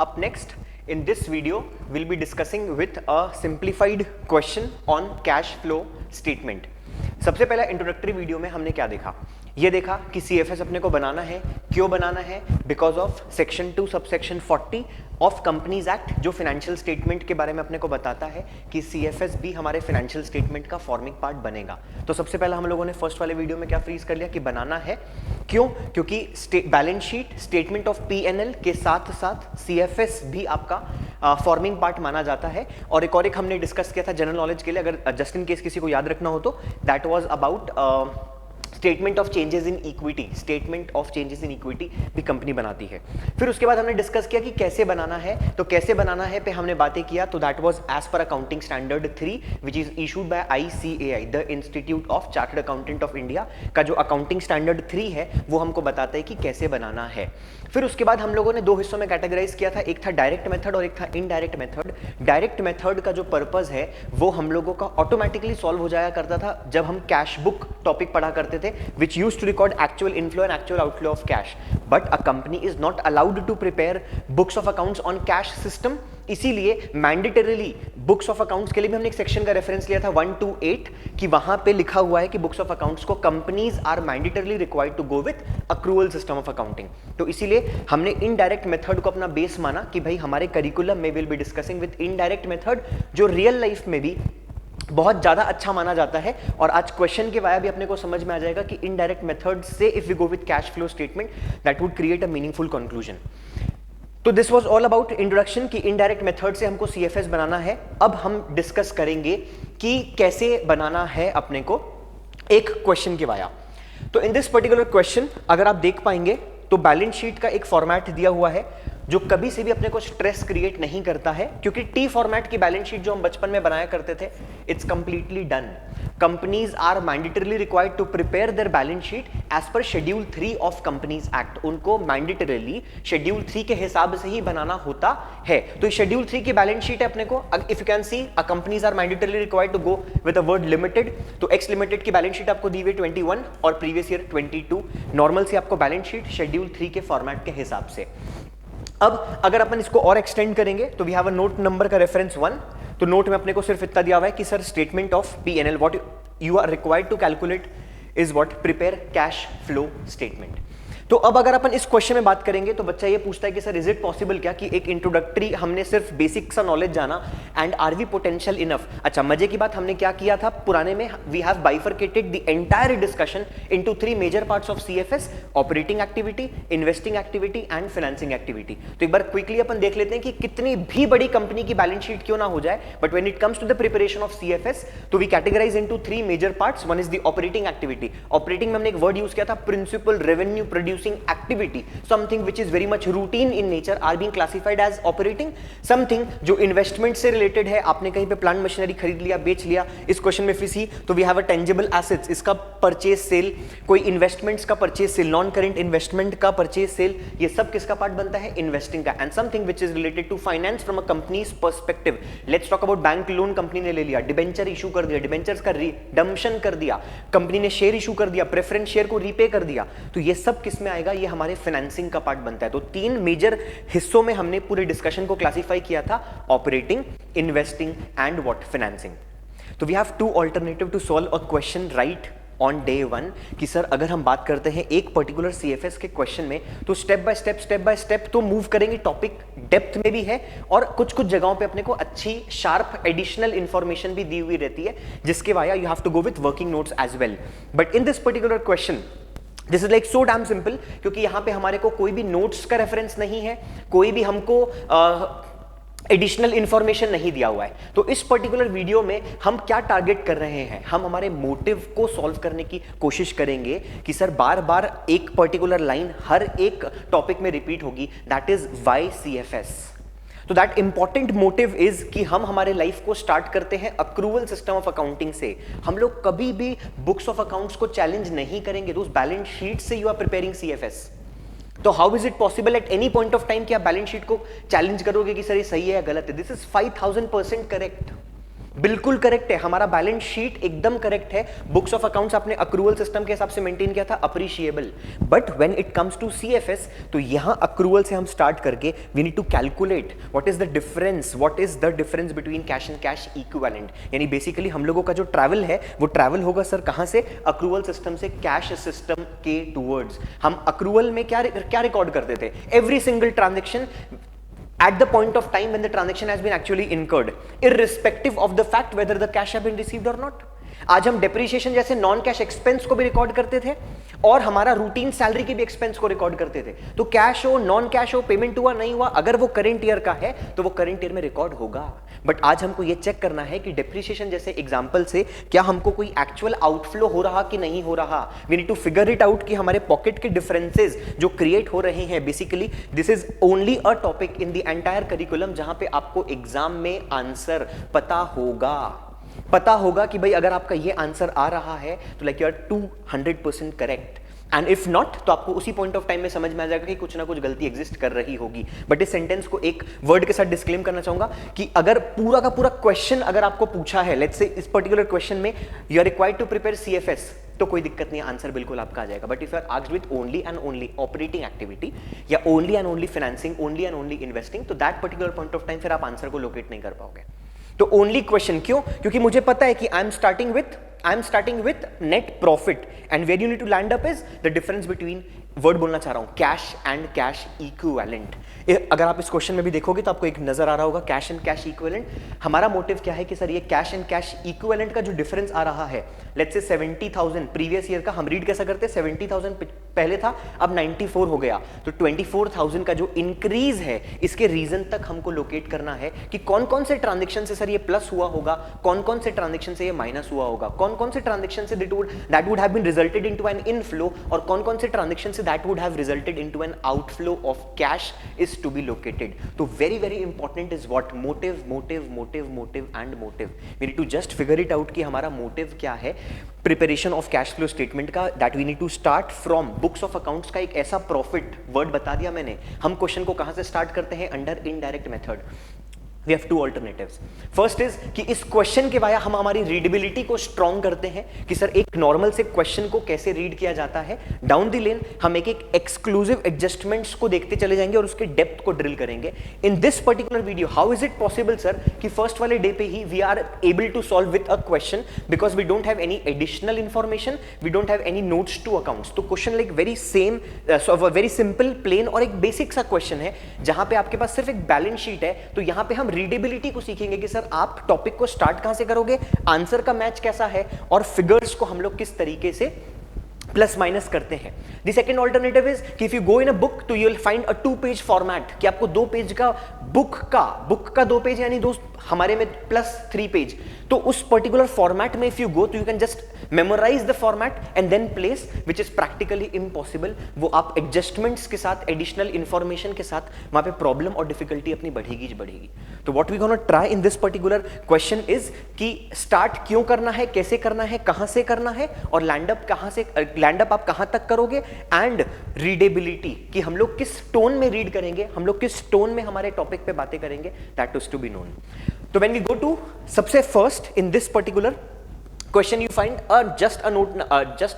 Up next, in this video, we'll be discussing with a simplified question on cash flow statement. सबसे पहला introductory video में हमने क्या देखा? ये देखा कि CFS अपने को बनाना है, क्यों बनाना है? Because of section 2 subsection 40 of companies act, जो फाइनेंशियल स्टेटमेंट के बारे में अपने को बताता है कि CFS भी हमारे फाइनेंशियल स्टेटमेंट का फॉर्मिंग पार्ट बनेगा। तो सबसे पहला हम लोगों ने फर्स्ट वाले वीडियो में क्या फ्रीज कर लिया कि बनाना है। क्यों? क्योंकि balance sheet, statement of P&L के साथ साथ CFS भी आपका फॉर्मिंग पार्ट माना जाता है। और एक हमने डिस्कस किया था जनरल नॉलेज के लिए, अगर जस्ट इन केस किसी को याद रखना हो तो, that was about statement of changes in equity. Statement of changes in equity भी कंपनी बनाती है। फिर उसके बाद हमने डिस्कस किया कि कैसे बनाना है। तो कैसे बनाना है पे हमने बातें किया, तो that was as per accounting standard 3 which is issued by ICAI, the institute of chartered accountant of India का जो अकाउंटिंग स्टैंडर्ड 3 है वो हमको बताता है कि कैसे बनाना है। फिर उसके बाद हम लोगों ने दो हिस्सों में कैटेगराइज किया था, एक था डायरेक्ट मेथड और एक था इनडायरेक्ट मेथड। डायरेक्ट मेथड का जो पर्पस है वो हम लोगों का ऑटोमेटिकली सॉल्व हो जाया करता था जब हम कैश बुक टॉपिक पढ़ा करते थे, which used to record actual inflow and actual outflow of cash. But a company is not allowed to prepare books of accounts on cash system. इसीलिए मैंडेटरीली बुक्स ऑफ अकाउंट्स के लिए भी हमने एक section का रेफरेंस लिया था 128 कि वहां पे लिखा हुआ है कि बुक्स ऑफ अकाउंट्स को companies are mandatorily required to go with accrual system of accounting. तो इसीलिए हमने इनडायरेक्ट मेथड को अपना बेस माना कि भाई हमारे करिकुलम में will be discussing with indirect method, जो रियल लाइफ में भी बहुत ज्यादा अच्छा माना जाता है। और आज क्वेश्चन के वाया भी अपने को समझ में आ जाएगा कि इनडायरेक्ट मेथड से if we go with cash flow statement that would create a meaningful conclusion. तो this was all about introduction कि इनडायरेक्ट मेथड से हमको CFS बनाना है। अब हम डिस्कस करेंगे कि कैसे बनाना है अपने को एक क्वेश्चन के वाया। तो इन दिस पर्टिकुलर क्वेश्चन अगर आप देख पाएंगे तो बैलेंस शीट का एक फॉर्मेट दिया हुआ है जो कभी से भी अपने को स्ट्रेस क्रिएट नहीं करता है, क्योंकि T फॉर्मेट की बैलेंस शीट जो हम बचपन में बनाया करते थे, it's completely done. Companies are mandatorily required to prepare their balance sheet as per schedule 3 of companies act. उनको मैंडेटरीली शेड्यूल 3 के हिसाब से ही बनाना होता है। तो शेड्यूल 3 की बैलेंस शीट है अपने को, if you can see a companies are mandatorily required to go with a word limited. तो एक्स लिमिटेड की बैलेंस शीट आपको दी हुई 21 और प्रीवियस ईयर 22। नॉर्मल से आपको बैलेंस शीट शेड्यूल 3 के फॉर्मेट के हिसाब से। अब अगर अपन इसको और एक्सटेंड करेंगे तो we have a note number का रेफरेंस 1। तो नोट में अपने को सिर्फ इतना दिया हुआ है कि sir statement of P&L what you are required to calculate is what prepare cash flow statement. तो अब अगर अपन इस क्वेश्चन में बात करेंगे तो बच्चा ये पूछता है कि सर इज इट पॉसिबल क्या कि एक इंट्रोडक्टरी हमने सिर्फ बेसिक सा नॉलेज जाना and are we potential enough. अच्छा, मजे की बात हमने क्या किया था पुराने में, we have bifurcated the entire discussion into 3 major parts of CFS, operating activity, investing activity and financing activity. तो एक बार क्विकली अपन देख लेते हैं कि कितनी भी बड़ी कंपनी की बैलेंस शीट क्यों ना हो जाए, but when it comes to the preparation of CFS तो we categorise into 3 major parts. One is the operating activity. Operating में हमने एक वर्ड यूज किया था principal revenue producing activity, something which is very much routine in nature are being classified as operating. Something जो investment से related है, आपने कहीं पे प्लांट मशीनरी खरीद लिया, बेच लिया, इस क्वेश्चन में सी तो we have a tangible assets, इसका परचेज सेल, कोई इन्वेस्टमेंट्स का purchase sale, non current investment का परचेज सेल, ये सब किसका पार्ट बनता है? इन्वेस्टिंग का। And something which is related to finance from a company's perspective. Let's talk about bank loan company ने ले लिया, डिबेंचर इशू कर दिया, डिबेंचर्स का रिडम्पशन कर दिया, कंपनी ने शेयर इशू कर दिया, प्रेफरेंस शेयर को रीपे कर दिया, तो ये सब किस में आएगा? ये हमारे फाइनेंसिंग का पार्ट बनता है। तो 3 मेजर हिस्सों में हमने पूरे डिस्कशन को क्लासिफाई किया था, operating, investing and what financing. तो we have 2 alternative to solve a question right on day 1 कि सर अगर हम बात करते हैं एक पर्टिकुलर CFS के क्वेश्चन में तो स्टेप बाय स्टेप तो मूव करेंगे, टॉपिक डेप्थ में भी है और कुछ जगहों पे अपने को अच्छी शार्प एडिशनल इंफॉर्मेशन भी दी हुई रहती है, जिसके via you have to go with working notes as well. But in this particular question this is like so damn simple, क्योंकि यहां पे हमारे को कोई भी नोट्स का रेफरेंस नहीं है, कोई भी हमको एडिशनल इंफॉर्मेशन नहीं दिया हुआ है। तो इस पर्टिकुलर वीडियो में हम क्या टारगेट कर रहे हैं? हम हमारे मोटिव को सॉल्व करने की कोशिश करेंगे कि सर बार बार एक पर्टिकुलर लाइन हर एक टॉपिक में रिपीट होगी, दैट इज वाई CFS। तो दैट इंपॉर्टेंट मोटिव इज कि हम हमारे लाइफ को स्टार्ट करते हैं अक्रूवल सिस्टम ऑफ अकाउंटिंग से। हम लोग कभी भी बुक्स ऑफ अकाउंट्स को चैलेंज नहीं करेंगे, उस बैलेंस शीट से यू आर प्रिपेयरिंग CFS। तो how is it possible at any point of time कि आप बैलेंस शीट को चैलेंज करोगे कि सर ये सही है या गलत है? This is 5000% correct. बिल्कुल करेक्ट है, हमारा बैलेंस शीट एकदम करेक्ट है। बुक्स ऑफ अकाउंट्स आपने अक्रूवल सिस्टम के हिसाब से मेंटेन किया था, appreciable. But when it comes to CFS, तो यहां अक्रूवल से हम स्टार्ट करके we need to calculate what is the difference between cash and cash equivalent. यानी बेसिकली हम लोगों का जो ट्रैवल है वो ट्रैवल होगा सर कहां से, अक्रूवल सिस्टम से कैश सिस्टम के टूवर्ड्स। हम अक्रूवल में क्या रिकॉर्ड करते थे, every single transaction at the point of time when the transaction has been actually incurred, irrespective of the fact whether the cash have been received or not. आज हम depreciation जैसे non cash expense को भी record करते थे और हमारा routine salary के भी एक्सपेंस को रिकॉर्ड करते थे। तो कैश हो, नॉन कैश हो, पेमेंट हुआ नहीं हुआ, अगर वो करंट ईयर का है तो वो करंट ईयर में रिकॉर्ड होगा। बट आज हमको ये चेक करना है कि डेप्रिसिएशन जैसे एग्जांपल से क्या हमको कोई एक्चुअल आउटफ्लो हो रहा कि नहीं हो रहा। We need to figure it out कि हमारे पॉकेट के डिफरेंसेस जो क्रिएट हो रहे हैं, basically this is only a topic in the entire curriculum जहां पे आपको एग्जाम में आंसर पता होगा कि भाई अगर आपका ये आंसर आ रहा है तो like you are 200% correct, and if not तो आपको उसी पॉइंट ऑफ टाइम में समझ में आ जाएगा कि कुछ ना कुछ गलती एग्जिस्ट कर रही होगी। बट इस सेंटेंस को एक वर्ड के साथ डिस्क्लेम करना चाहूंगा कि अगर पूरा का पूरा क्वेश्चन अगर आपको पूछा है, लेट्स से इस पर्टिकुलर क्वेश्चन में you are required to prepare CFS, तो कोई दिक्कत नहीं, आंसर बिल्कुल आपका आ जाएगा। But if you are asked with only and only operating activity या only and only financing, only and only investing, तो that particular point of time फिर आप आंसर को लोकेट नहीं कर पाओगे। तो ओनली क्वेश्चन क्यों, क्योंकि मुझे पता है कि I am starting with net profit and where you need to land up is the difference between, word बोलना चाह रहा हूं, कैश एंड कैश इक्विवेलेंट। अगर आप इस क्वेश्चन में भी देखोगे तो आपको एक नजर आ रहा होगा कैश एंड कैश इक्विवेलेंट। हमारा मोटिव क्या है कि सर ये कैश एंड कैश इक्विवेलेंट का जो डिफरेंस आ रहा है, लेट्स से 70,000 प्रीवियस ईयर का, हम रीड कैसा करते हैं, 70,000 पहले था अब 94 हो गया, तो 24,000 का जो इंक्रीज है इसके रीजन तक हमको लोकेट करना है कि कौन कौन से ट्रांजेक्शन से सर ये प्लस हुआ होगा, कौन कौन से ट्रांजेक्शन से ये माइनस हुआ होगा, कौन कौन से ट्रांजेक्शन से that would have been resulted into an inflow, और कौन कौन से ट्रांजेक्शन से that would have resulted into an outflow of cash is to be located. So very important is what, motive and motive. We need to just figure it out कि हमारा motive क्या है preparation of cash flow statement का, that we need to start from books of accounts का एक ऐसा profit word बता दिया मैंने। हम क्वेश्चन को कहां से स्टार्ट करते हैं, under indirect method. We have two alternatives. First is कि इस क्वेश्चन के वाया हम हमारी रीडेबिलिटी को स्ट्रॉन्ग करते हैं कि सर एक नॉर्मल से क्वेश्चन को कैसे रीड किया जाता है। डाउन द लेन हम एक एक्सक्लूसिव एडजस्टमेंट्स को देखते चले जाएंगे और उसके डेप्थ को ड्रिल करेंगे। In this particular video how is it possible sir कि फर्स्ट वाले डे पे ही we are able to solve with a question, because we don't have any additional information, we don't have any notes to accounts. तो question like very simple plain और एक basic सा question है जहां पे आपके पास सिर्फ एक बैलेंस शीट है। तो यहां पे हम रीडेबिलिटी को सीखेंगे कि सर आप टॉपिक को स्टार्ट कहां से करोगे, आंसर का मैच कैसा है, और फिगर्स को हम लोग किस तरीके से प्लस माइनस करते हैं। द सेकंड ऑल्टरनेटिव इज कि if you go in a book तो you will find a 2 page format, कि आपको 2 पेज का बुक का 2 पेज यानी दोस्त हमारे में प्लस 3 पेज, तो उस पर्टिकुलर फॉर्मेट में इफ यू गो तो you can just memorise the format and then place, which is practically impossible. वो आप एडजस्टमेंट्स के साथ, एडिशनल इंफॉर्मेशन के साथ वहां पे प्रॉब्लम और डिफिकल्टी अपनी बढ़ेगी। तो what we gonna try in this particular question is कि स्टार्ट क्यों करना है, कैसे करना है, कहां से करना है, और लैंड अप आप कहां तक करोगे, एंड रीडेबिलिटी कि हम लोग किस टोन में रीड करेंगे, हम लोग किस टोन में हमारे टॉपिक पे बातें करेंगे, that is to be known. तो व्हेन वी गो टू सबसे first in this particular question, you find just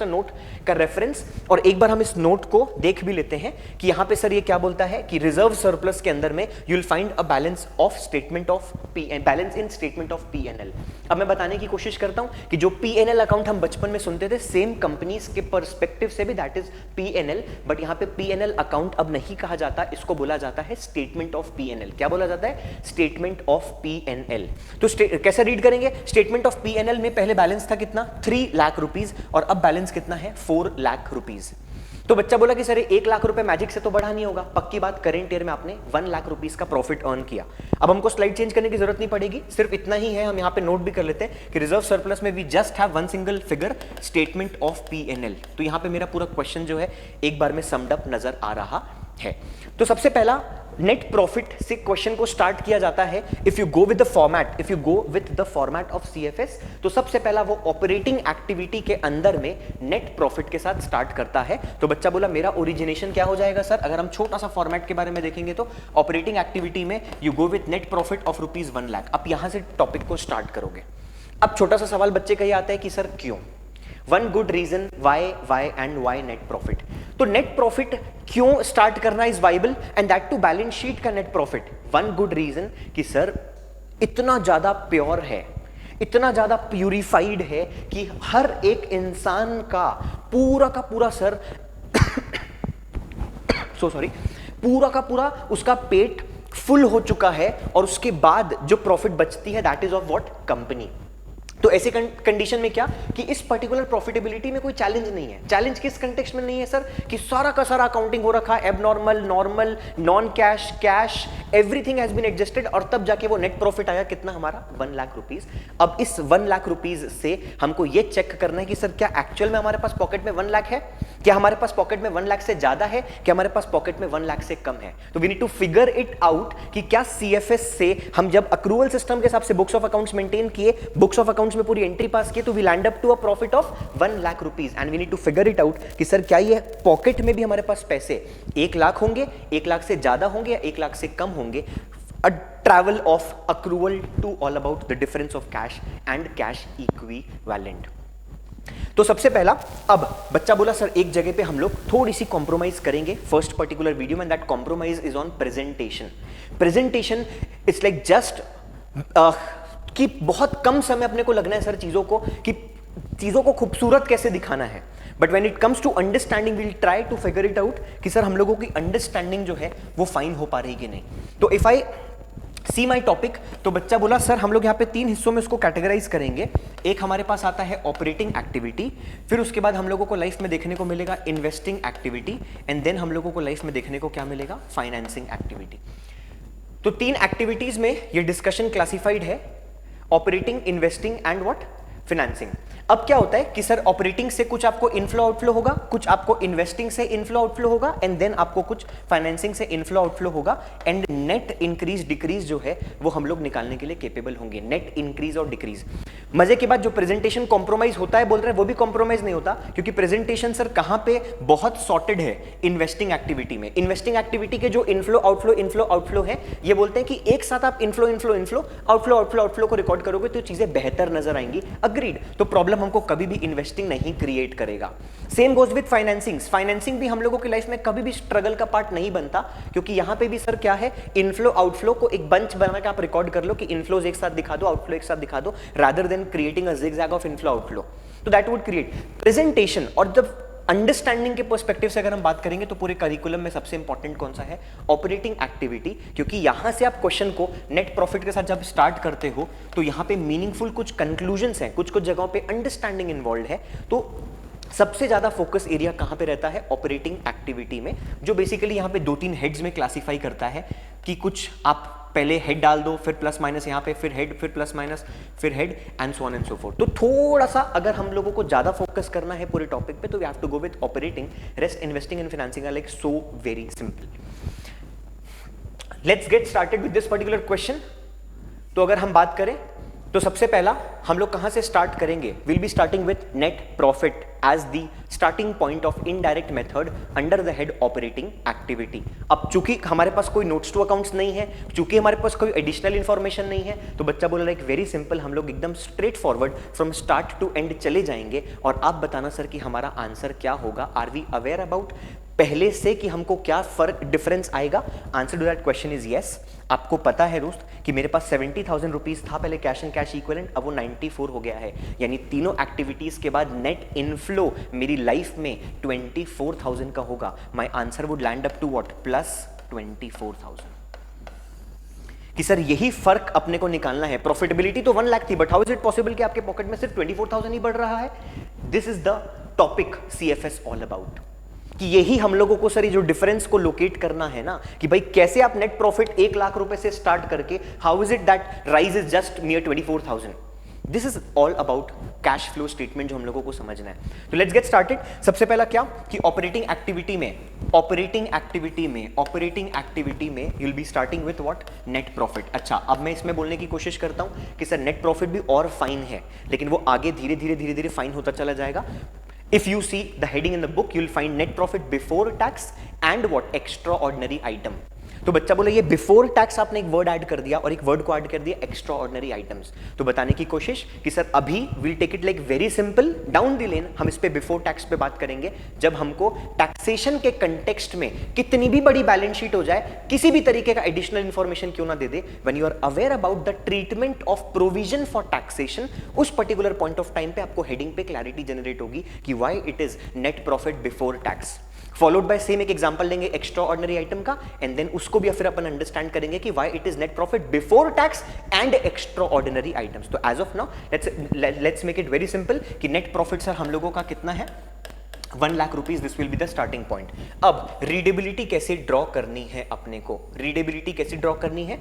a note का रेफरेंस, और एक बार हम इस नोट को देख भी लेते हैं कि यहां पे सर ये क्या बोलता है कि रिजर्व सरप्लस के अंदर में you will find a balance of statement of balance in statement of P&L। अब मैं बताने की कोशिश करता हूं कि जो P&L अकाउंट हम बचपन में सुनते थे सेम कंपनीज के पर्सपेक्टिव से भी, दैट इज P&L, बट यहां पे P&L अकाउंट अब नहीं कहा जाता, इसको बोला जाता है स्टेटमेंट ऑफ P&L। क्या बोला जाता है, स्टेटमेंट ऑफ P&L। तो कैसे रीड करेंगे, स्टेटमेंट ऑफ P&L में पहले बैलेंस था कितना, 3 लाख रुपीज, और अब बैलेंस कितना है, 4 लाख रुपीज। तो बच्चा बोला कि सर 1 लाख रुपए मैजिक से तो बढ़ा नहीं होगा, पक्की बात, करेंट ईयर में आपने 1 लाख रुपीज का प्रॉफिट अर्न किया। अब हमको स्लाइड चेंज करने की जरूरत नहीं पड़ेगी, सिर्फ इतना ही है, हम यहां पे नोट भी कर लेते हैं कि रिजर्व सरप्लस में we just have 1 single figure, statement of P&L। तो यहां पे मेरा पूरा क्वेश्चन जो है एक बार में समड अप नजर आ रहा है। तो सबसे पहला नेट प्रॉफिट से क्वेश्चन को स्टार्ट किया जाता है। If you go with the format of CFS, तो सबसे पहला वो ऑपरेटिंग एक्टिविटी के अंदर में नेट प्रॉफिट के साथ स्टार्ट करता है। तो बच्चा बोला मेरा ओरिजिनेशन क्या हो जाएगा सर? अगर हम छोटा सा फॉर्मेट के बारे में देखेंगे तो ऑपरेटिंग एक्टिविटी में you go with net profit of ₹1 lakh. अब यहां से टॉपिक को स्टार्ट करोगे। अब छोटा सा सवाल बच्चे का ये आता है कि सर क्यों? One good reason why and why net profit. तो नेट प्रॉफिट क्यों स्टार्ट करना is viable and that to balance sheet का net profit. One good reason कि सर इतना ज्यादा प्योर है, इतना ज्यादा प्यूरिफाइड है कि हर एक इंसान का पूरा सर पूरा का पूरा उसका पेट फुल हो चुका है और उसके बाद जो प्रॉफिट बचती है that is of what? Company. तो ऐसे कंडीशन में क्या कि इस पर्टिकुलर प्रॉफिटेबिलिटी में कोई चैलेंज नहीं है। चैलेंज किस कंटेक्स्ट में नहीं है सर? कि सारा का सारा अकाउंटिंग हो रखा है, abnormal, normal, non cash, cash, everything has been adjusted और तब जाके वो नेट प्रॉफिट आया कितना हमारा? 1 लाख रुपीस। अब इस 1 लाख रुपीस से हमको ये चेक करना है कि सर क्या एक्चुअल में हमारे पास पॉकेट में 1 लाख है, क्या हमारे पास पॉकेट में 1 लाख से ज्यादा है, क्या हमारे पास पॉकेट में 1 लाख से कम है। तो we need to figure it out कि क्या सीएफएस से हम जब अक्रूवल सिस्टम के हिसाब से बुक्स ऑफ अकाउंट्स मेंटेन किए, बुक्स ऑफ अकाउंट्स में पूरी एंट्री पास किए, तो we land up to a profit of 1 lakh rupees and we need to figure it out कि सर क्या ये पॉकेट में भी हमारे पास पैसे 1 लाख होंगे, 1 लाख से ज्यादा होंगे या 1 लाख से कम होंगे। A travel of accrual to all about the difference of cash and cash equivalent। तो सबसे पहला, अब बच्चा बोला सर एक जगह पे हम लोग थोड़ी सी कॉम्प्रोमाइज करेंगे फर्स्ट पर्टिकुलर वीडियो में, that compromise is on presentation. Presentation it's like just कि बहुत कम समय अपने को लगना है सर चीजों को, कि चीजों को खूबसूरत कैसे दिखाना है, but when it comes to understanding we will try to figure it out कि सर हम लोगों की अंडरस्टैंडिंग जो है वो फाइन हो पा रही कि नहीं। तो if I C my topic, तो बच्चा बोला सर हम लोग यहाँ पे 3 हिस्सों में उसको कैटेगराइज करेंगे। एक हमारे पास आता है ऑपरेटिंग एक्टिविटी, फिर उसके बाद हम लोगों को लाइफ में देखने को मिलेगा इन्वेस्टिंग एक्टिविटी एंड देन हम लोगों को लाइफ में देखने को क्या मिलेगा? Financing activity. तो 3 एक्टिविटीज में ये डिस्कशन क्लासिफाइड है, operating, investing and what? Financing. अब क्या होता है कि सर ऑपरेटिंग से कुछ आपको इनफ्लो आउटफ्लो होगा, कुछ आपको इन्वेस्टिंग से इनफ्लो आउटफ्लो होगा एंड देन आपको कुछ फाइनेंसिंग से इनफ्लो आउटफ्लो होगा एंड नेट इंक्रीज डिक्रीज जो है वो हम लोग निकालने के लिए केपेबल होंगे, नेट इंक्रीज और डिक्रीज। मजे की बात, जो प्रेजेंटेशन कॉम्प्रोमाइज होता है बोल रहे हैं वो भी कॉम्प्रोमाइज नहीं होता, क्योंकि प्रेजेंटेशन सर कहां पे बहुत सॉर्टेड है? इन्वेस्टिंग एक्टिविटी में। इन्वेस्टिंग एक्टिविटी के जो इनफ्लो आउटफ्लो है, ये बोलते हैं कि एक साथ आप इनफ्लो आउटफ्लो को रिकॉर्ड करोगे तो चीजें बेहतर नजर आएंगी। अग्रीड। तो प्रॉब्लम हमको कभी भी इन्वेस्टिंग नहीं क्रिएट करेगा। Same goes with financing. Financing भी हम लोगों की लाइफ में कभी भी स्ट्रगल का पार्ट नहीं बनता, क्योंकि यहां पे भी सर क्या है? इनफ्लो आउटफ्लो को एक बंच बना के आप रिकॉर्ड कर लो कि इनफ्लोज एक साथ दिखा दो, आउटफ्लो एक साथ दिखा दो, rather than creating a zigzag of inflow outflow. तो दैट वुड क्रिएट प्रेजेंटेशन। और जब अंडरस्टैंडिंग के पर्सपेक्टिव से अगर हम बात करेंगे तो पूरे करिकुलम में सबसे इंपॉर्टेंट कौन सा है? ऑपरेटिंग एक्टिविटी, क्योंकि यहां से आप क्वेश्चन को नेट प्रॉफिट के साथ जब स्टार्ट करते हो तो यहां पे मीनिंगफुल कुछ कंक्लूजन्स हैं, कुछ जगहों पे अंडरस्टैंडिंग इन्वॉल्व है। तो सबसे ज्यादा फोकस एरिया कहां पे रहता है? ऑपरेटिंग एक्टिविटी में, जो बेसिकली यहां पे 2-3 हेड्स में क्लासिफाई करता है कि कुछ आप पहले हेड डाल दो, फिर प्लस माइनस यहाँ पे, फिर हेड, फिर प्लस माइनस, फिर head and so on and so fourth. तो थोड़ा सा अगर हम लोगों को ज्यादा फोकस करना है पूरे टॉपिक पे तो we have to go with operating, rest investing and financing are like so very simple. Let's get started with this particular question. तो अगर हम बात करें तो सबसे पहला हम लोग कहां से स्टार्ट करेंगे? Will be starting with net profit as the starting point of indirect method under the head operating activity. अब चूंकि हमारे पास कोई नोट्स टू अकाउंट्स नहीं है, चूंकि हमारे पास कोई एडिशनल इंफॉर्मेशन नहीं है, तो बच्चा बोल रहा है वेरी सिंपल, हम लोग एकदम straightforward from start to end चले जाएंगे और आप बताना सर कि हमारा आंसर क्या होगा। आर वी अवेयर अबाउट पहले से कि हमको क्या फर्क डिफरेंस आएगा? Answer to that question is yes. आपको पता है दोस्त कि मेरे पास 70,000 रुपीज था पहले कैश एंड कैश इक्विवेलेंट, अब वो 94 हो गया है, यानी तीनों एक्टिविटीज के बाद नेट इनफ्लो मेरी लाइफ में 24,000 का होगा। My answer would land up to what? Plus 24,000। कि सर यही फर्क अपने को निकालना है। प्रॉफिटेबिलिटी तो 1 लाख थी, but how is it possible कि आपके पॉकेट में सिर्फ 24,000 ही बढ़ रहा है? This is the topic CFS all about, कि यही हम लोगों को सर ये जो डिफरेंस को लोकेट करना है ना, कि भाई कैसे आप नेट प्रॉफिट 1 लाख रुपए से स्टार्ट करके how is it that rise is just near 24,000। This is all about cash flow statement जो हम लोगों को समझना है। तो लेट्स गेट स्टार्टेड। सबसे पहला क्या कि ऑपरेटिंग एक्टिविटी में you will be starting with what, net profit. अच्छा, अब मैं इसमें बोलने की कोशिश करता हूं कि सर नेट प्रॉफिट भी और फाइन है, लेकिन वो आगे धीरे धीरे फाइन होता चला जाएगा। If you see the heading in the book, you'll find net profit before tax and what, extraordinary item। तो बच्चा बोला ये बिफोर टैक्स आपने एक वर्ड ऐड कर दिया और एक वर्ड को ऐड कर दिया एक्स्ट्रा ऑर्डिनरी आइटम्स। तो बताने की कोशिश कि सर अभी will take it like very simple, down the lane हम इस पे बिफोर टैक्स पे बात करेंगे जब हमको टैक्सेशन के कंटेक्स्ट में कितनी भी बड़ी बैलेंस शीट हो जाए, किसी भी तरीके का एडिशनल इंफॉर्मेशन क्यों ना दे दे, when you are aware about the treatment of provision for taxation, उस पर्टिकुलर पॉइंट ऑफ टाइम पे आपको हेडिंग पे क्लैरिटी जनरेट होगी कि why it is net profit before tax. Followed by same एक एग्जांपल लेंगे एक्स्ट्रा ऑर्डिनरी आइटम का, and then उसको भी फिर अपन अंडरस्टैंड करेंगे कि why it is net profit before tax and extraordinary items. तो as of now let's make it very simple कि नेट प्रॉफिट सर हम लोगों का कितना है, 1 lakh rupees, this will be the starting point. अब रीडेबिलिटी कैसे ड्रॉ करनी है अपने को, रीडेबिलिटी कैसे ड्रॉ करनी है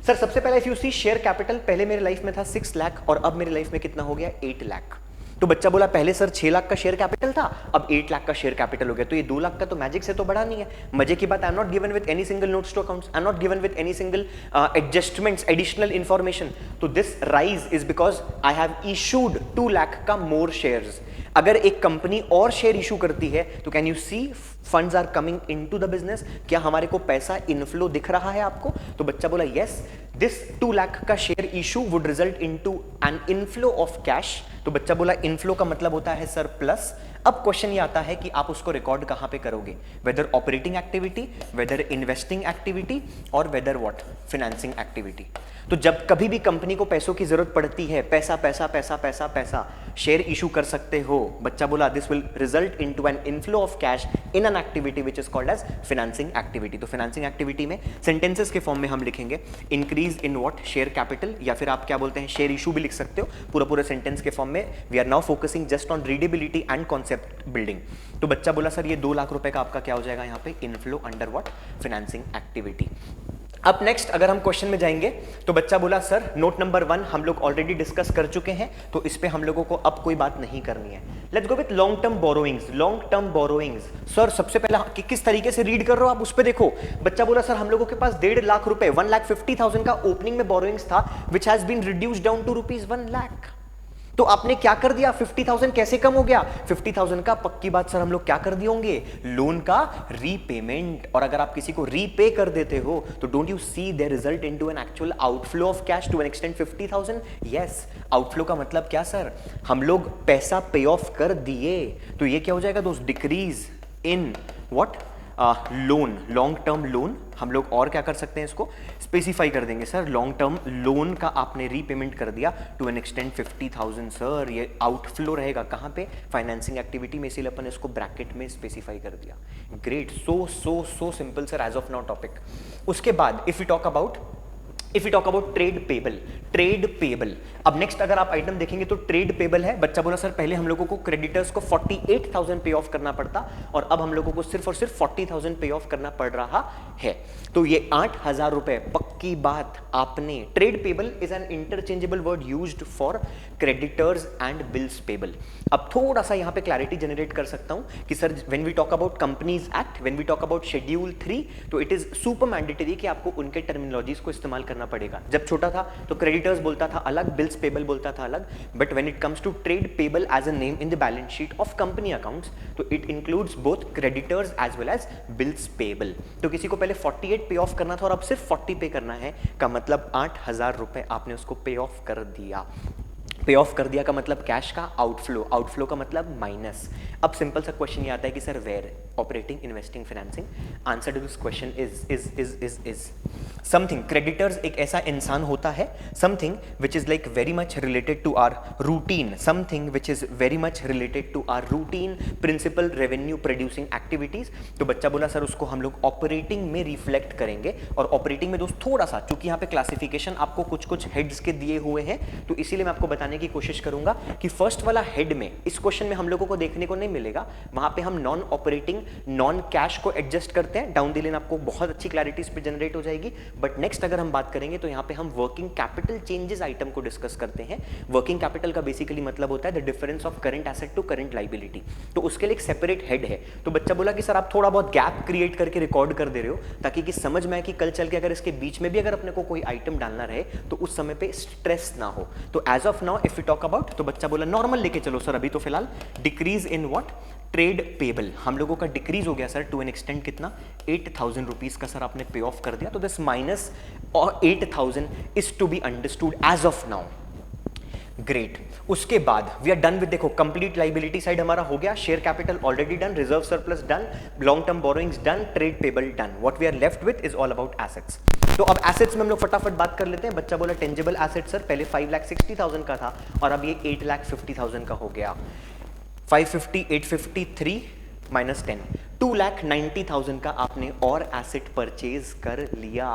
सर? सबसे पहले if you see share capital, पहले मेरे लाइफ में था 6 लाख और अब मेरे लाइफ में कितना हो गया, 8 लाख। तो बच्चा बोला पहले सर 6 लाख का शेयर कैपिटल था, अब 8 लाख का शेयर कैपिटल हो गया, तो ये 2 लाख का तो मैजिक से तो बढ़ा नहीं है। मजे की बात, I am not given with any single notes to accounts, I am not given with any single adjustments, additional information. तो this rise is because I have issued 2 lakh का मोर शेयर्स। अगर एक कंपनी और शेयर इशू करती है तो can you see funds are coming into the business, क्या हमारे को पैसा इनफ्लो दिख रहा है आपको? तो बच्चा बोला यस, दिस 2 लाख का share issue would result into an inflow of cash. तो बच्चा बोला इनफ्लो का मतलब होता है सर प्लस। अब क्वेश्चन ये आता है कि आप उसको रिकॉर्ड कहां पे करोगे, whether operating activity, whether investing activity और वेदर व्हाट, फाइनेंसिंग एक्टिविटी। तो जब कभी भी कंपनी को पैसों की जरूरत पड़ती है, पैसा पैसा पैसा पैसा पैसा, शेयर इशू कर सकते हो। बच्चा बोला this will result into an inflow of cash in an activity which is called as financing activity. तो फाइनेंसिंग एक्टिविटी में सेंटेंसेस के फॉर्म में हम लिखेंगे increase in what, share capital, या फिर आप क्या बोलते हैं शेयर इशू भी लिख सकते हो पूरा पूरा सेंटेंस के फॉर्म में। We are now focusing just on readability and concept building. तो बच्चा बोला सर ये 2 लाख रुपए का आपका क्या हो जाएगा यहाँ पे, inflow under what, financing activity. अब नेक्स्ट अगर हम क्वेश्चन में जाएंगे तो बच्चा बोला सर नोट नंबर 1 हम लोग ऑलरेडी डिस्कस कर चुके हैं, तो इस पे हम लोगों को अब कोई बात नहीं करनी है। Let's go with long term borrowings. Long term borrowings sir सबसे पहला किस तरीके से रीड कर रहे हो आप उस पे देखो। बच्चा बोला सर हम लोगों के पास 1.5 लाख रुपए, 1,50,000 का ओपनिंग में बोरोइंग्स था, which has been reduced down to ₹1 lakh. तो आपने क्या कर दिया, 50,000 कैसे कम हो गया? 50,000 का पक्की बात सर हम लोग क्या कर दिए होंगे, लोन का रीपेमेंट। और अगर आप किसी को रीपे कर देते हो तो don't you see there result into an actual outflow of cash to an extent 50,000? Yes, outflow का मतलब क्या सर, हम लोग पैसा पे ऑफ कर दिए, तो ये क्या हो जाएगा दोस्त, decrease in what, loan, long term loan. हम लोग और क्या कर सकते हैं, इसको स्पेसिफाई कर देंगे सर, लॉन्ग टर्म लोन का आपने रीपेमेंट कर दिया टू एन एक्सटेंट 50,000 सर, ये आउटफ्लो रहेगा कहां पे, फाइनेंसिंग एक्टिविटी में, इसीलिए अपन इसको ब्रैकेट में स्पेसिफाई कर दिया। Great, so simple sir as of now topic. उसके बाद if you talk about trade payable, अब नेक्स्ट अगर आप आइटम देखेंगे तो ट्रेड पेबल है। बच्चा बोला सर पहले हम लोगों को क्रेडिटर्स को 48,000 पे ऑफ करना पड़ता और अब हम लोगों को सिर्फ और सिर्फ 40,000 पे ऑफ करना पड़ रहा है, तो ये 8,000 रुपए पक्की बात आपने। Trade payable is an interchangeable word used for creditors and bills payable. अब थोड़ा सा यहां पे क्लैरिटी जनरेट कर सकता हूं कि sir when we talk about companies act, when we talk about schedule 3, तो इट इज सुपर मैंडेटरी कि आपको उनके टर्मिनोलॉजीज को इस्तेमाल करना पड़ेगा। जब छोटा था तो क्रेडिटर्स बोलता था अलग, बिल्स पेबल बोलता था अलग, but when it comes to trade payable as a name in the balance sheet of company accounts, तो it includes both creditors as well as bills payable. तो किसी को पहले 48 पे ऑफ करना था और अब सिर्फ 40 पे करना है, का मतलब 8,000 रुपए आपने उसको पे ऑफ कर दिया। पे ऑफ कर दिया का मतलब कैश का आउटफ्लो, आउटफ्लो का मतलब माइनस। अब सिंपल सा क्वेश्चन ये आता है कि sir where, operating, investing, financing? Answer to this question is something. Creditors एक ऐसा इंसान होता है, something which is like very much related to our routine, something which is very much related to our routine principal revenue producing activities. तो बच्चा बोला sir उसको हम लोग ऑपरेटिंग में रिफ्लेक्ट करेंगे, और ऑपरेटिंग में दोस्त थोड़ा सा, चूंकि यहाँ पे क्लासिफिकेशन आपको कुछ कुछ हेड्स के दिए हुए हैं, तो इसीलिए मैं आपको बताने की कोशिश करूंगा कि फर्स्ट वाला हेड में इस क्वेश्चन में हम लोगों को देखने को नहीं मिलेगा, वहां पे हम नॉन ऑपरेटिंग नॉन कैश को एडजस्ट करते हैं, डाउन द लाइन आपको बहुत अच्छी क्लैरिटी इस पे जनरेट हो जाएगी। बट नेक्स्ट अगर हम बात करेंगे तो यहाँ पे हम वर्किंग कैपिटल चेंजेस आइटम को डिस्कस करते हैं। वर्किंग कैपिटल का बेसिकली मतलब होता है the difference of current asset to current liability, तो उसके लिए एक सेपरेट हेड है। तो बच्चा बोला कि सर आप थोड़ा बहुत गैप क्रिएट करके रिकॉर्ड कर दे रहे हो ताकि कि समझ में आए कि कल चल के अगर इसके बीच में भी अगर अपने को कोई आइटम डालना रहे तो उस समय पे स्ट्रेस ना हो। तो as of now if you talk about, तो बच्चा बोला नॉर्मल लेके चलो सर, अभी तो फिलहाल decrease in what, trade payable हम लोगों का डिक्रीज हो गया सर टू एन एक्सटेंट, कितना 8,000 रुपीज का सर आपने पे ऑफ कर दिया, तो दिस माइनस और 8,000 is to be understood as of now. Great, उसके बाद वी आर डन विद, देखो कंप्लीट लाइबिलिटी साइड हमारा हो गया, share capital already done, reserve surplus done, long term borrowings done, trade payable done. What we are left with is all about assets. तो अब assets में हम लोग फटाफट बात कर लेते हैं। बच्चा बोला टेंजिबल एसेट सर पहले 5,60,000 का था और अब ये 8,50,000 का हो गया। 550, 853 माइनस 10, 2,90,000 का आपने और एसेट परचेज कर लिया,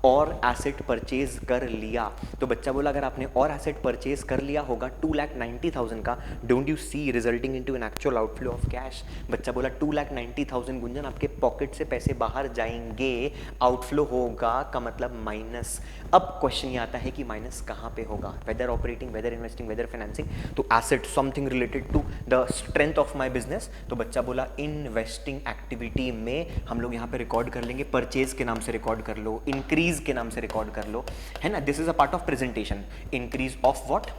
और एसेट परचेज कर लिया। तो बच्चा बोला अगर आपने और एसेट परचेज कर लिया होगा 2,90,000 का, don't you see resulting into an actual outflow of cash. बच्चा बोला 2,90,000 गुंजन आपके पॉकेट से पैसे बाहर जाएंगे, आउटफ्लो होगा का मतलब माइनस। अब क्वेश्चन ये आता है कि माइनस कहाँ पे होगा, whether operating, whether investing, whether financing. तो asset something related to the strength of my business. तो बच्चा बोला इन्वेस्टिंग एक्टिविटी में हम लोग यहाँ पे रिकॉर्ड कर लेंगे, परचेज के नाम से रिकॉर्ड कर लो, इंक्रीज के नाम से रिकॉर्ड कर लो, है ना। This is a part of presentation. Increase of what,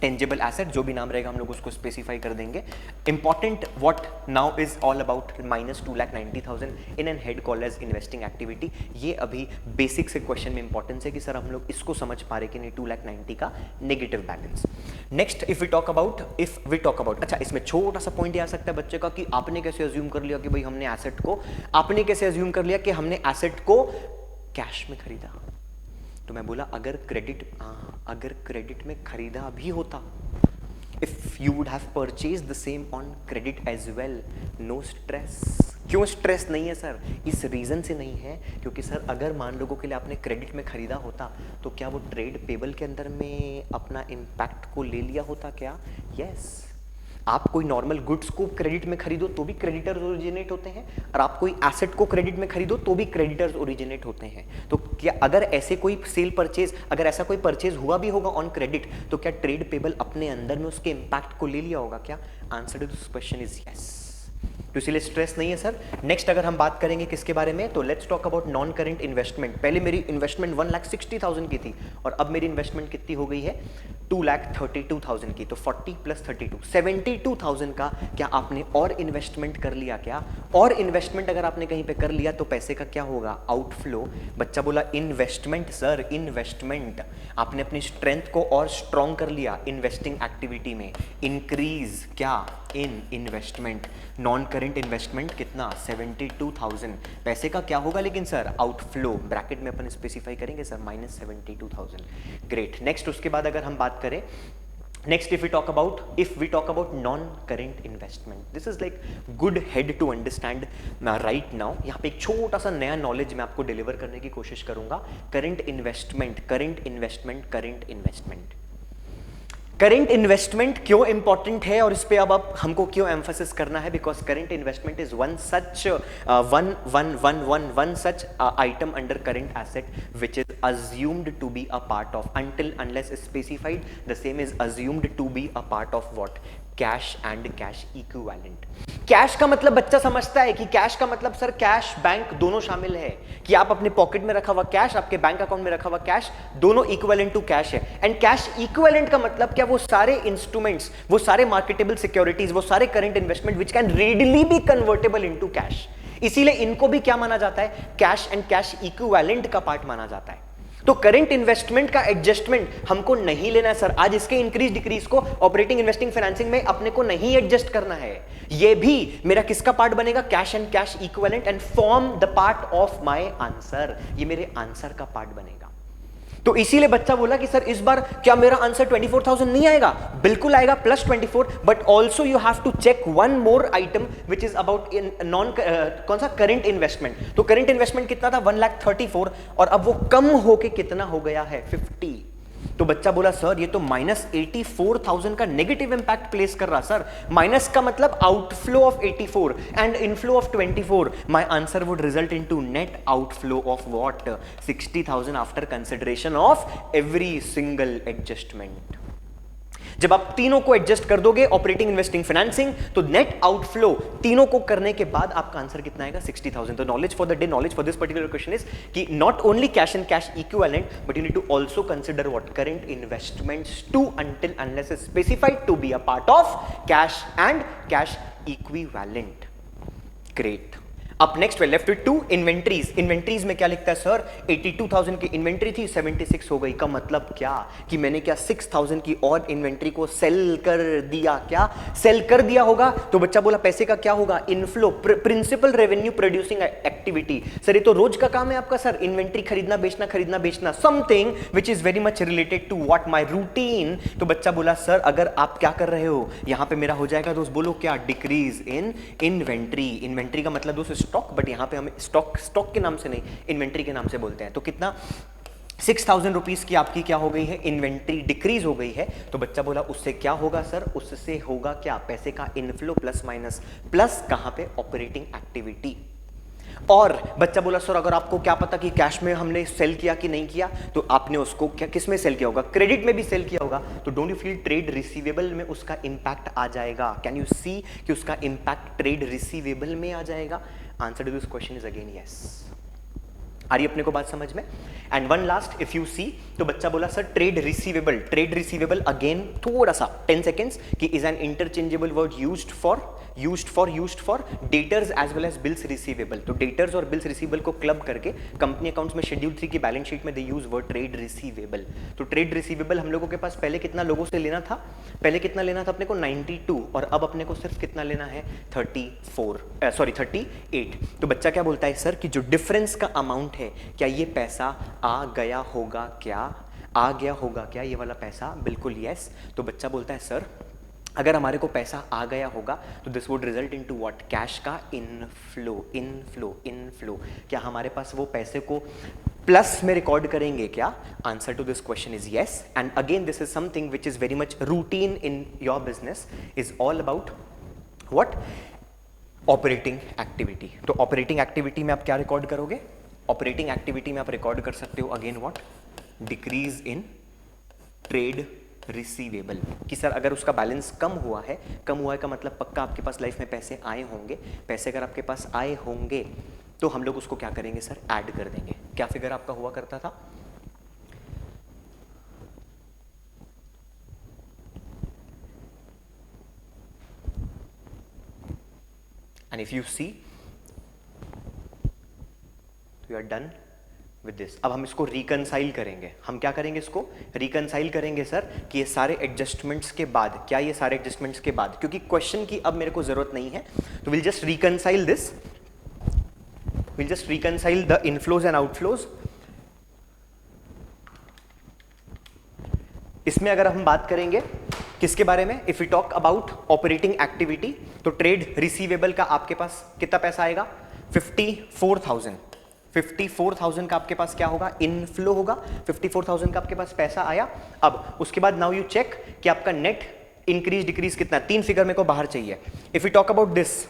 tangible asset, जो भी नाम रहेगा हम लोग उसको स्पेसिफाई कर देंगे। Important what now is all about minus 2,90,000 in an head called as investing activity. ये अभी बेसिक से क्वेश्चन में इंपॉर्टेंस है कि सर हम लोग इसको समझ पा रहे कि नहीं 2,90,000 का negative balance. Next if we talk about, अच्छा इसमें छोटा सा पॉइंट आ सकता है बच्चे का कि आपने कैसे अज्यूम कर लिया कि भाई हमने एसेट को, आपने कैसे अज्यूम कर लिया कि हमने एसेट को कैश में खरीदा। तो मैं बोला अगर क्रेडिट में खरीदा भी होता, if you would have purchase the same on credit as well, no stress. क्यों स्ट्रेस नहीं है सर? इस रीजन से नहीं है क्योंकि सर अगर मान लोगों के लिए आपने क्रेडिट में खरीदा होता तो क्या वो ट्रेड पेबल के अंदर में अपना इम्पैक्ट को ले लिया होता क्या? यस। आप कोई नॉर्मल गुड्स को क्रेडिट में खरीदो तो भी क्रेडिटर्स ओरिजिनेट होते हैं, और आप कोई एसेट को क्रेडिट में खरीदो तो भी क्रेडिटर्स ओरिजिनेट होते हैं। तो क्या अगर ऐसे कोई सेल परचेज, अगर ऐसा कोई परचेज हुआ भी होगा ऑन क्रेडिट, तो क्या ट्रेड पेबल अपने अंदर में उसके इंपैक्ट को ले लिया होगा क्या? Answer to this question is yes. तो इसीलिए स्ट्रेस नहीं है सर। नेक्स्ट अगर हम बात करेंगे किसके बारे में, तो let's talk about non current investment. पहले मेरी इन्वेस्टमेंट 1,60,000 की थी और अब मेरी इन्वेस्टमेंट कितनी हो गई है? 2,32,000 की। तो 40 + 32 72,000 का क्या आपने और इन्वेस्टमेंट कर लिया क्या? और इन्वेस्टमेंट अगर आपने कहीं पे कर लिया तो पैसे का क्या होगा? आउटफ्लो। बच्चा बोला इन्वेस्टमेंट सर, इन्वेस्टमेंट आपने अपनी स्ट्रेंथ को और स्ट्रॉन्ग कर लिया इन्वेस्टिंग एक्टिविटी में, इंक्रीज क्या इन इन्वेस्टमेंट। नॉन करेंट इन्वेस्टमेंट कितना? 72,000। पैसे का क्या होगा लेकिन सर? आउटफ्लो। ब्रैकेट में अपन स्पेसिफाई करेंगे सर -72,000। ग्रेट। नेक्स्ट उसके बाद अगर हम बात करें, next if we talk about non current investment, this is like good head to understand right now। यहाँ पे एक छोटा सा नया नॉलेज मैं आपको डिलीवर करने की कोशिश करूंगा। करंट इन्वेस्टमेंट करंट इन्वेस्टमेंट क्यों इंपॉर्टेंट है और इस पे अब हमको क्यों एम्फोसिस करना है? Because current investment is one such item under current asset which is assumed to be a part of, until unless specified, the same is assumed to be a part of what? Cash and cash equivalent. Cash का मतलब बच्चा समझता है कि cash का मतलब sir cash bank दोनों शामिल है, कि आप अपने पॉकेट में रखा हुआ कैश, आपके बैंक अकाउंट में रखा हुआ कैश, दोनों इक्विवेलेंट टू कैश है। एंड कैश इक्विवेलेंट का मतलब क्या? वो सारे इंस्ट्रूमेंट्स, वो सारे मार्केटेबल सिक्योरिटीज, वो सारे current investment which can readily be convertible into cash. इसीलिए इनको भी क्या माना जाता है? कैश एंड कैश इक्विवेलेंट का पार्ट माना जाता है। तो करंट इन्वेस्टमेंट का एडजस्टमेंट हमको नहीं लेना है सर। आज इसके इंक्रीज डिक्रीज को ऑपरेटिंग, इन्वेस्टिंग, फाइनेंसिंग में अपने को नहीं एडजस्ट करना है। ये भी मेरा किसका पार्ट बनेगा? Cash and cash equivalent and form the part of my answer. ये मेरे आंसर का पार्ट बनेगा। तो इसीलिए बच्चा बोला कि सर इस बार क्या मेरा आंसर 24,000 नहीं आएगा? बिल्कुल आएगा, +24, but also you have to check one more item which is about in non कौन सा? Current investment. तो करंट इन्वेस्टमेंट कितना था? 1,34,000 और अब वो कम होके कितना हो गया है? 50। तो बच्चा बोला सर ये तो -84,000 का नेगेटिव इंपैक्ट प्लेस कर रहा सर, माइनस का मतलब outflow of 84 and inflow of 24, my answer would result into net outflow of what 60,000 after consideration of every single adjustment. जब आप तीनों को एडजस्ट कर दोगे, ऑपरेटिंग, इन्वेस्टिंग, फाइनेंसिंग, तो नेट आउटफ्लो तीनों को करने के बाद आपका आंसर कितना आएगा 60,000। तो knowledge for the day, knowledge for this particular question is कि not only cash and cash equivalent but you need to also consider what current investments to until unless specified to be a part of cash and cash equivalent. Great. अब next we left with to inventories. Inventories में क्या लिखता है sir, 82,000 की inventory थी, 76 हो गई। का मतलब क्या कि मैंने क्या 6,000 की और इन्वेंट्री को सेल कर दिया, क्या सेल कर दिया होगा। तो बच्चा बोला पैसे का क्या होगा, inflow, principal revenue producing activity. Sir ये तो रोज का काम है आपका सर, इन्वेंट्री खरीदना बेचना, something which is very much related to what my routine. तो बच्चा बोला सर अगर आप क्या कर रहे हो, यहां पे मेरा हो जाएगा दोस्त, बोलो क्या, डिक्रीज इन इन्वेंट्री। इन्वेंट्री का मतलब दोस्त स्टॉक, बट यहां पे हम स्टॉक के नाम से नहीं, इन्वेंट्री के नाम से बोलते हैं। तो कितना, 6,000 रुपीज की आपकी क्या हो गई है, इन्वेंट्री डिक्रीज हो गई है। तो बच्चा बोला उससे क्या होगा सर, उससे होगा क्या, पैसे का इनफ्लो प्लस माइनस, प्लस कहां पे, ऑपरेटिंग एक्टिविटी। और बच्चा बोला सर अगर आपको क्या पता कि कैश में हमने सेल किया कि नहीं किया, तो आपने उसको क्या किस में सेल किया होगा, क्रेडिट में भी सेल किया होगा। तो don't you feel trade receivable में उसका इंपैक्ट आ जाएगा। कैन यू सी कि उसका इंपैक्ट ट्रेड रिसीवेबल में आ जाएगा। Answer to this question is again yes. आ रही अपने को बात समझ में। And one last if you see, तो बच्चा बोला सर ट्रेड रिसीवेबल अगेन थोड़ा सा 10 सेकेंड्स कि is an interchangeable word used for debtors as well as bills receivable. तो डेटर्स और बिल्स रिसीवेबल को क्लब करके कंपनी अकाउंट्स में शेड्यूल 3 की बैलेंस शीट में they use word trade receivable. तो ट्रेड रिसीवेबल हम लोगों के पास पहले कितना लोगों से लेना था, पहले कितना लेना था अपने को 92, और अब अपने को सिर्फ कितना लेना है 38। तो बच्चा क्या बोलता है सर कि जो डिफरेंस का अमाउंट है, क्या ये पैसा आ गया होगा क्या ये वाला पैसा, बिल्कुल यस। तो बच्चा बोलता है सर अगर हमारे को पैसा आ गया होगा तो this would result into what, cash का इनफ्लो। क्या हमारे पास वो पैसे को प्लस में रिकॉर्ड करेंगे क्या। Answer to this question is yes. And again this is something which is very much routine in your business, is all about what, operating activity. तो ऑपरेटिंग एक्टिविटी में आप क्या रिकॉर्ड करोगे, ऑपरेटिंग एक्टिविटी में आप record कर सकते हो again what, decrease in trade receivable. कि सर अगर उसका बैलेंस कम हुआ है का मतलब पक्का आपके पास लाइफ में पैसे आए होंगे। पैसे अगर आपके पास आए होंगे तो हम लोग उसको क्या करेंगे सर, ऐड कर देंगे। क्या फिगर आपका हुआ करता था, and if you see you are done with this. अब हम इसको रिकंसाइल करेंगे। हम क्या करेंगे, इसको रिकंसाइल करेंगे सर कि ये सारे एडजस्टमेंट्स के बाद, क्या ये सारे एडजस्टमेंट्स के बाद, क्योंकि क्वेश्चन की अब मेरे को जरूरत नहीं है, तो will just reconcile this, will just reconcile the inflows and outflows. इसमें अगर हम बात करेंगे किसके बारे में, if you talk about operating activity, तो ट्रेड रिसीवेबल का आपके पास कितना पैसा आएगा, 54,000 का आपके पास क्या होगा, इनफ्लो होगा। 54,000 का आपके पास पैसा आया। अब उसके बाद नाउ यू चेक कि आपका नेट इंक्रीज डिक्रीज कितना, 3 फिगर मेरे को बाहर चाहिए। If you talk about this,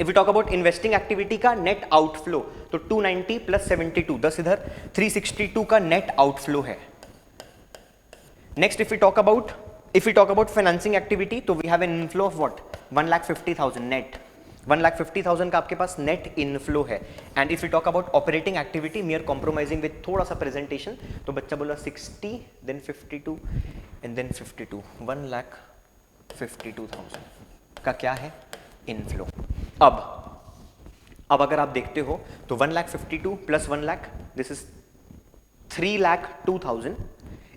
if you talk about investing activity का नेट आउटफ्लो, तो 290 प्लस 72, 10 इधर, 362 का नेट आउटफ्लो है। Next if you talk about financing activity, तो we have an inflow of what, 1,50,000 net, 1,50,000 का आपके पास नेट इनफ्लो है। And if you talk about operating activity, we are compromising with थोड़ा सा प्रेजेंटेशन, तो बच्चा बोला 60 देन 52 एंड देन 52, 1,52,000 का क्या है, इनफ्लो। अब अगर आप देखते हो तो 1,52,000 plus 1 lakh, this is 3,02,000,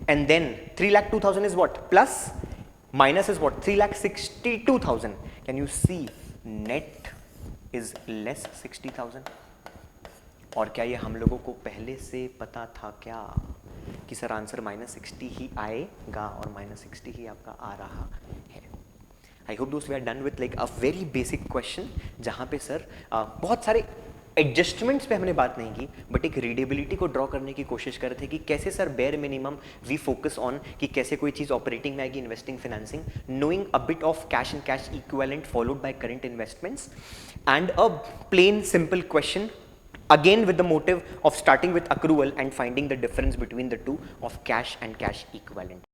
and then 3,02,000 is what, plus minus is what, 3,62,000। Can you see net is less 60,000। और क्या ये हम लोगों को पहले से पता था क्या कि सर आंसर -60 ही आएगा, और -60 ही आपका आ रहा है। आई होप दोस्त we are done with like a very basic question, जहाँ पे सर बहुत सारे एडजस्टमेंट्स पे हमने बात नहीं की, बट एक रीडेबिलिटी को ड्रॉ करने की कोशिश कर रहे थे कि कैसे sir bare minimum we focus on कि कैसे कोई चीज ऑपरेटिंग में आएगी, investing, financing, knowing a bit of cash and cash equivalent followed by current investments and a plain simple question again with the motive of starting with accrual and finding the difference between the two of cash and cash equivalent.